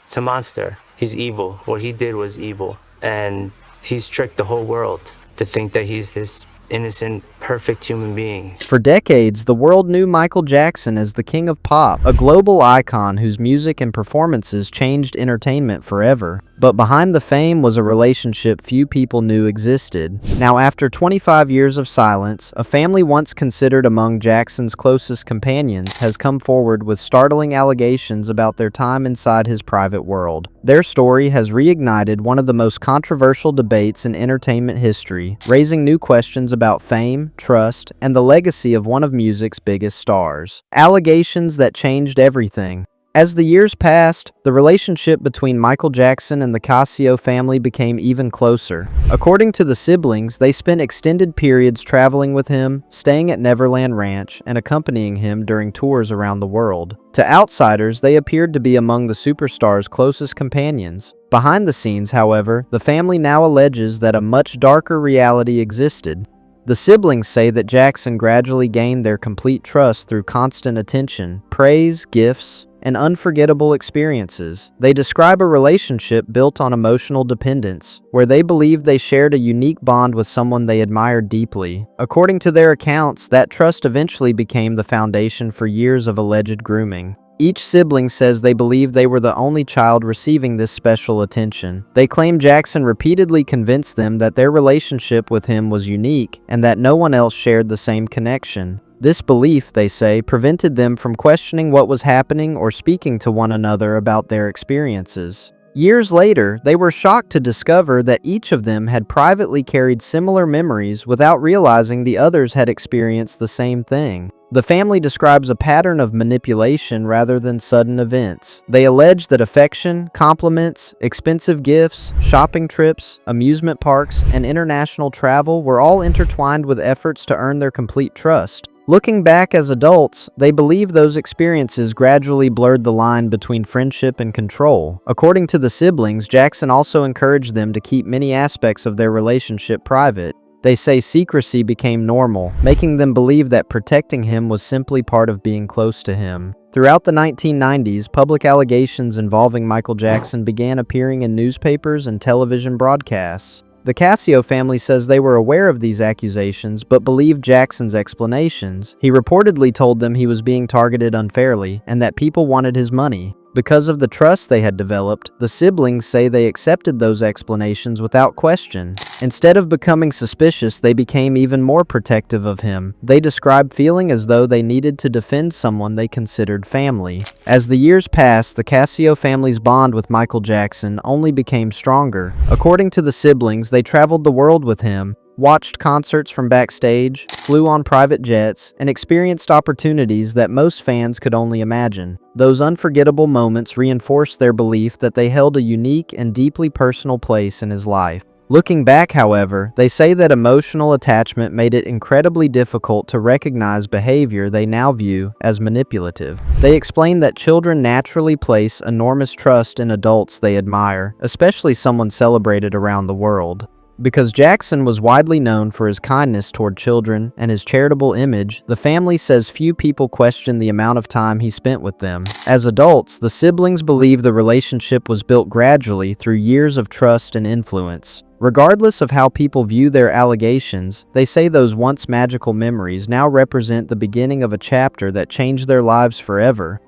It's a monster. He's evil. What he did was evil. And he's tricked the whole world to think that he's this innocent, perfect human being. For decades, the world knew Michael Jackson as the king of pop, a global icon whose music and performances changed entertainment forever. But behind the fame was a relationship few people knew existed. Now, after 25 years of silence, a family once considered among Jackson's closest companions has come forward with startling allegations about their time inside his private world. Their story has reignited one of the most controversial debates in entertainment history, raising new questions about fame, trust, and the legacy of one of music's biggest stars. Allegations that changed everything. As the years passed, the relationship between Michael Jackson and the Casio family became even closer. According to the siblings, they spent extended periods traveling with him, staying at Neverland Ranch, and accompanying him during tours around the world. To outsiders, they appeared to be among the superstar's closest companions. Behind the scenes, however, the family now alleges that a much darker reality existed. The siblings say that Jackson gradually gained their complete trust through constant attention, praise, gifts, and unforgettable experiences. They describe a relationship built on emotional dependence, where they believed they shared a unique bond with someone they admired deeply. According to their accounts, that trust eventually became the foundation for years of alleged grooming. Each sibling says they believe they were the only child receiving this special attention. They claim Jackson repeatedly convinced them that their relationship with him was unique and that no one else shared the same connection. This belief, they say, prevented them from questioning what was happening or speaking to one another about their experiences. Years later, they were shocked to discover that each of them had privately carried similar memories without realizing the others had experienced the same thing. The family describes a pattern of manipulation rather than sudden events. They allege that affection, compliments, expensive gifts, shopping trips, amusement parks, and international travel were all intertwined with efforts to earn their complete trust. Looking back as adults, they believe those experiences gradually blurred the line between friendship and control. According to the siblings, Jackson also encouraged them to keep many aspects of their relationship private. They say secrecy became normal, making them believe that protecting him was simply part of being close to him. Throughout the 1990s, public allegations involving Michael Jackson began appearing in newspapers and television broadcasts. The Casio family says they were aware of these accusations but believed Jackson's explanations. He reportedly told them he was being targeted unfairly and that people wanted his money. Because of the trust they had developed, the siblings say they accepted those explanations without question. Instead of becoming suspicious, they became even more protective of him. They described feeling as though they needed to defend someone they considered family. As the years passed, the Casio family's bond with Michael Jackson only became stronger. According to the siblings, they traveled the world with him, watched concerts from backstage, flew on private jets, and experienced opportunities that most fans could only imagine. Those unforgettable moments reinforced their belief that they held a unique and deeply personal place in his life. Looking back, however, they say that emotional attachment made it incredibly difficult to recognize behavior they now view as manipulative. They explain that children naturally place enormous trust in adults they admire, especially someone celebrated around the world. Because Jackson was widely known for his kindness toward children and his charitable image, the family says few people question the amount of time he spent with them. As adults, the siblings believe the relationship was built gradually through years of trust and influence. Regardless of how people view their allegations, they say those once magical memories now represent the beginning of a chapter that changed their lives forever.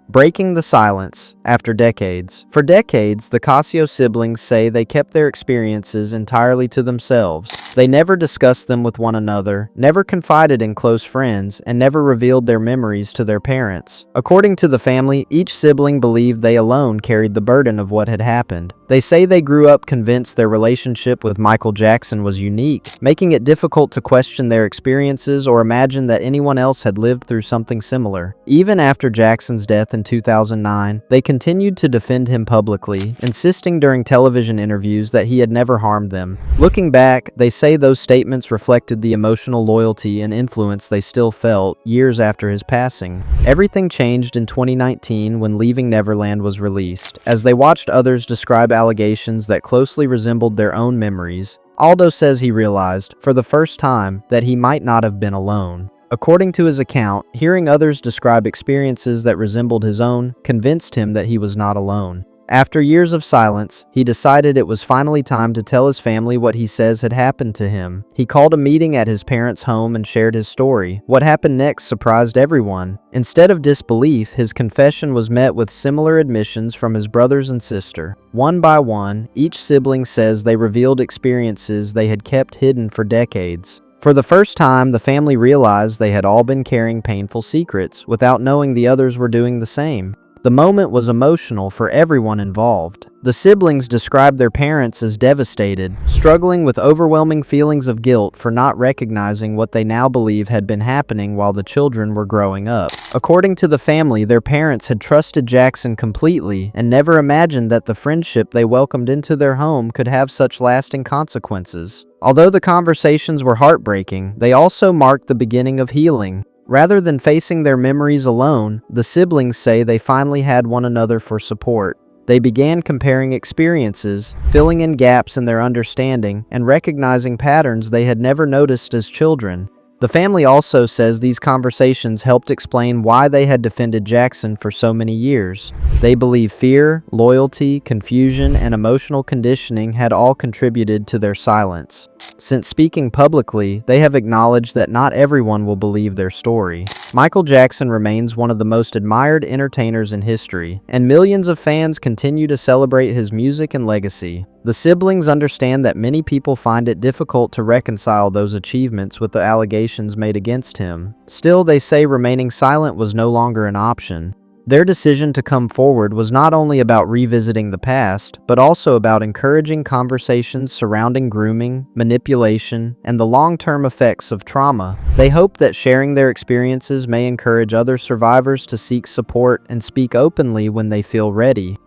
Breaking the silence after decades. For decades, the Casio siblings say they kept their experiences entirely to themselves. They never discussed them with one another, never confided in close friends, and never revealed their memories to their parents. According to the family, each sibling believed they alone carried the burden of what had happened. They say they grew up convinced their relationship with Michael Jackson was unique, making it difficult to question their experiences or imagine that anyone else had lived through something similar. Even after Jackson's death in 2009, they continued to defend him publicly, insisting during television interviews that he had never harmed them. Looking back, they say those statements reflected the emotional loyalty and influence they still felt years after his passing. Everything changed in 2019 when Leaving Neverland was released. As they watched others describe allegations that closely resembled their own memories, Aldo says he realized, for the first time, that he might not have been alone. According to his account, hearing others describe experiences that resembled his own convinced him that he was not alone. After years of silence, he decided it was finally time to tell his family what he says had happened to him. He called a meeting at his parents' home and shared his story. What happened next surprised everyone. Instead of disbelief, his confession was met with similar admissions from his brothers and sister. One by one, each sibling says they revealed experiences they had kept hidden for decades. For the first time, the family realized they had all been carrying painful secrets without knowing the others were doing the same. The moment was emotional for everyone involved. The siblings described their parents as devastated, struggling with overwhelming feelings of guilt for not recognizing what they now believe had been happening while the children were growing up. According to the family, their parents had trusted Jackson completely and never imagined that the friendship they welcomed into their home could have such lasting consequences. Although the conversations were heartbreaking, they also marked the beginning of healing. Rather than facing their memories alone, the siblings say they finally had one another for support. They began comparing experiences, filling in gaps in their understanding, and recognizing patterns they had never noticed as children. The family also says these conversations helped explain why they had defended Jackson for so many years. They believe fear, loyalty, confusion, and emotional conditioning had all contributed to their silence. Since speaking publicly, they have acknowledged that not everyone will believe their story. Michael Jackson remains one of the most admired entertainers in history, and millions of fans continue to celebrate his music and legacy. The siblings understand that many people find it difficult to reconcile those achievements with the allegations made against him. Still, they say remaining silent was no longer an option. Their decision to come forward was not only about revisiting the past, but also about encouraging conversations surrounding grooming, manipulation, and the long-term effects of trauma. They hope that sharing their experiences may encourage other survivors to seek support and speak openly when they feel ready.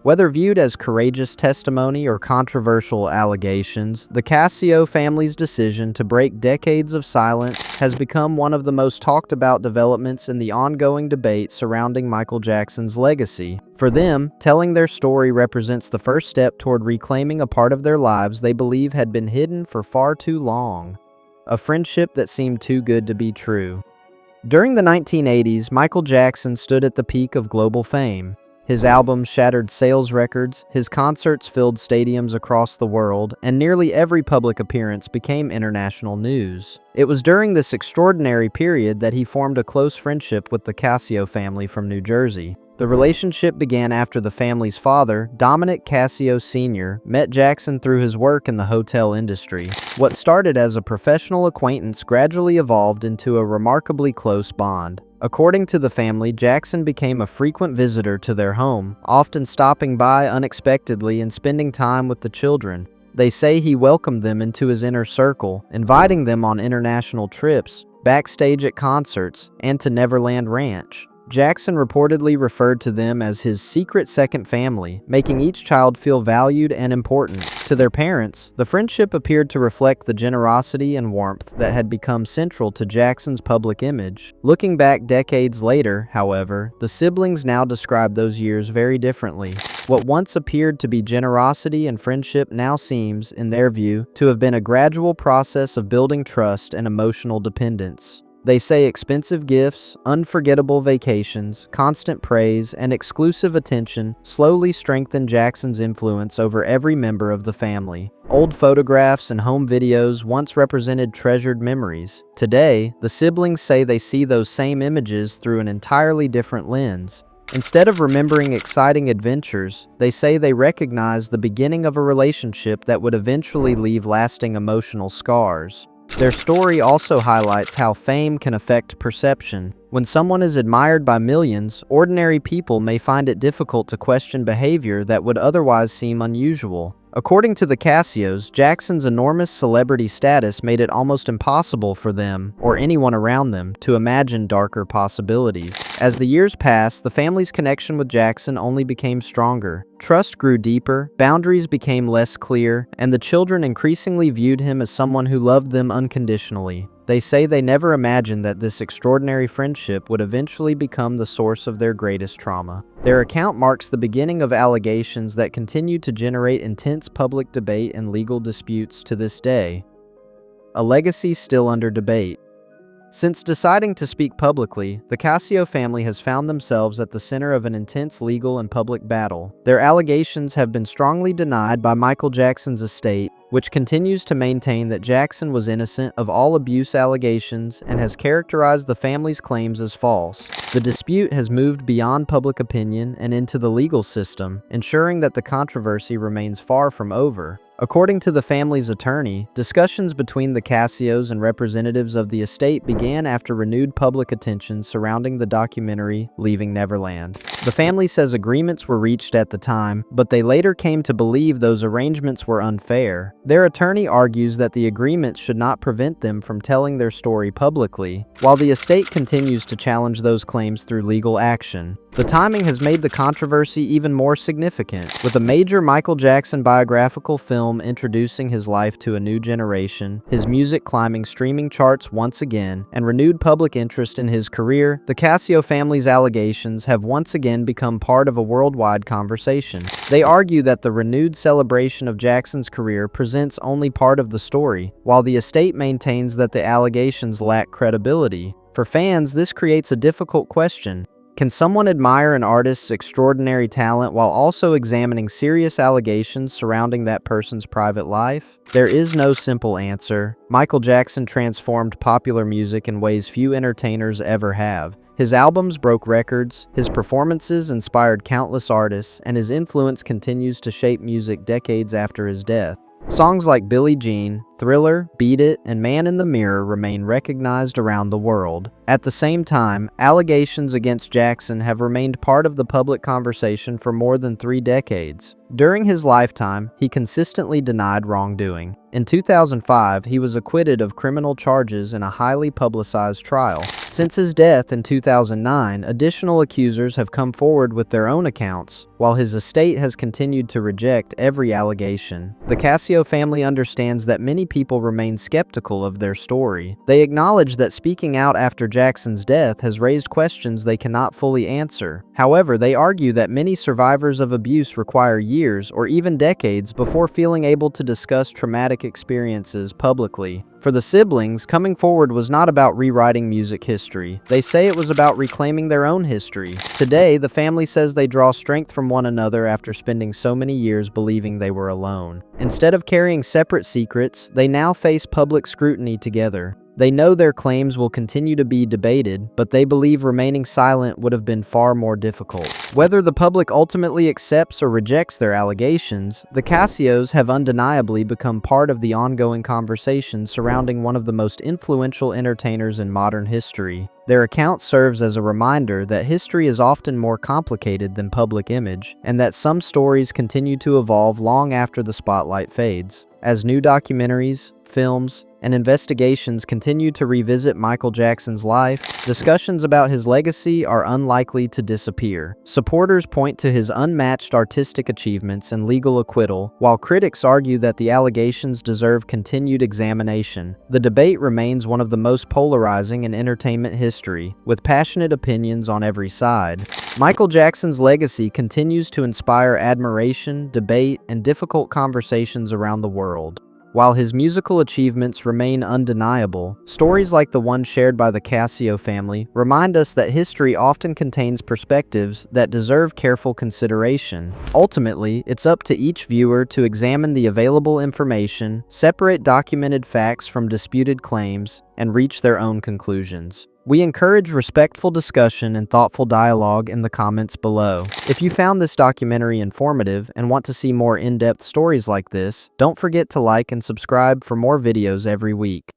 Whether viewed as courageous testimony or controversial allegations, the Cascio family's decision to break decades of silence has become one of the most talked about developments in the ongoing debate surrounding Michael Jackson's legacy. For them, telling their story represents the first step toward reclaiming a part of their lives they believe had been hidden for far too long. A friendship that seemed too good to be true. During the 1980s, Michael Jackson stood at the peak of global fame. His albums shattered sales records, his concerts filled stadiums across the world, and nearly every public appearance became international news. It was during this extraordinary period that he formed a close friendship with the Cascio family from New Jersey. The relationship began after the family's father, Dominic Cascio Sr., met Jackson through his work in the hotel industry. What started as a professional acquaintance gradually evolved into a remarkably close bond. According to the family, Jackson became a frequent visitor to their home, often stopping by unexpectedly and spending time with the children. They say he welcomed them into his inner circle, inviting them on international trips, backstage at concerts, and to Neverland Ranch. Jackson reportedly referred to them as his secret second family, making each child feel valued and important. To their parents, the friendship appeared to reflect the generosity and warmth that had become central to Jackson's public image. Looking back decades later, however, the siblings now describe those years very differently. What once appeared to be generosity and friendship now seems, in their view, to have been a gradual process of building trust and emotional dependence. They say expensive gifts, unforgettable vacations, constant praise, and exclusive attention slowly strengthened Jackson's influence over every member of the family. Old photographs and home videos once represented treasured memories. Today, the siblings say they see those same images through an entirely different lens. Instead of remembering exciting adventures, they say they recognize the beginning of a relationship that would eventually leave lasting emotional scars. Their story also highlights how fame can affect perception. When someone is admired by millions, ordinary people may find it difficult to question behavior that would otherwise seem unusual. According to the Cascios, Jackson's enormous celebrity status made it almost impossible for them, or anyone around them, to imagine darker possibilities. As the years passed, the family's connection with Jackson only became stronger. Trust grew deeper, boundaries became less clear, and the children increasingly viewed him as someone who loved them unconditionally. They say they never imagined that this extraordinary friendship would eventually become the source of their greatest trauma. Their account marks the beginning of allegations that continue to generate intense public debate and legal disputes to this day. A legacy still under debate. Since deciding to speak publicly, the Casio family has found themselves at the center of an intense legal and public battle. Their allegations have been strongly denied by Michael Jackson's estate, which continues to maintain that Jackson was innocent of all abuse allegations and has characterized the family's claims as false. The dispute has moved beyond public opinion and into the legal system, ensuring that the controversy remains far from over. According to the family's attorney, discussions between the Casios and representatives of the estate began after renewed public attention surrounding the documentary Leaving Neverland. The family says agreements were reached at the time, but they later came to believe those arrangements were unfair. Their attorney argues that the agreements should not prevent them from telling their story publicly, while the estate continues to challenge those claims through legal action. The timing has made the controversy even more significant, with a major Michael Jackson biographical film introducing his life to a new generation, his music climbing streaming charts once again, and renewed public interest in his career. The Casio family's allegations have once again become part of a worldwide conversation. They argue that the renewed celebration of Jackson's career presents only part of the story, while the estate maintains that the allegations lack credibility. For fans, this creates a difficult question. Can someone admire an artist's extraordinary talent while also examining serious allegations surrounding that person's private life? There is no simple answer. Michael Jackson transformed popular music in ways few entertainers ever have. His albums broke records, his performances inspired countless artists, and his influence continues to shape music decades after his death. Songs like Billie Jean, Thriller, Beat It, and Man in the Mirror remain recognized around the world. At the same time, allegations against Jackson have remained part of the public conversation for more than 3 decades. During his lifetime, he consistently denied wrongdoing. In 2005, he was acquitted of criminal charges in a highly publicized trial. Since his death in 2009, additional accusers have come forward with their own accounts, while his estate has continued to reject every allegation. The Casio family understands that many people remain skeptical of their story. They acknowledge that speaking out after Jackson's death has raised questions they cannot fully answer. However, they argue that many survivors of abuse require years or even decades before feeling able to discuss traumatic experiences publicly. For the siblings, coming forward was not about rewriting music history. They say it was about reclaiming their own history. Today, the family says they draw strength from one another after spending so many years believing they were alone. Instead of carrying separate secrets, they now face public scrutiny together. They know their claims will continue to be debated, but they believe remaining silent would have been far more difficult. Whether the public ultimately accepts or rejects their allegations, the Casios have undeniably become part of the ongoing conversation surrounding one of the most influential entertainers in modern history. Their account serves as a reminder that history is often more complicated than public image, and that some stories continue to evolve long after the spotlight fades. As new documentaries, films, and investigations continue to revisit Michael Jackson's life, discussions about his legacy are unlikely to disappear. Supporters point to his unmatched artistic achievements and legal acquittal, while critics argue that the allegations deserve continued examination. The debate remains one of the most polarizing in entertainment history, with passionate opinions on every side. Michael Jackson's legacy continues to inspire admiration, debate, and difficult conversations around the world. While his musical achievements remain undeniable, stories like the one shared by the Casio family remind us that history often contains perspectives that deserve careful consideration. Ultimately, it's up to each viewer to examine the available information, separate documented facts from disputed claims, and reach their own conclusions. We encourage respectful discussion and thoughtful dialogue in the comments below. If you found this documentary informative and want to see more in-depth stories like this, don't forget to like and subscribe for more videos every week.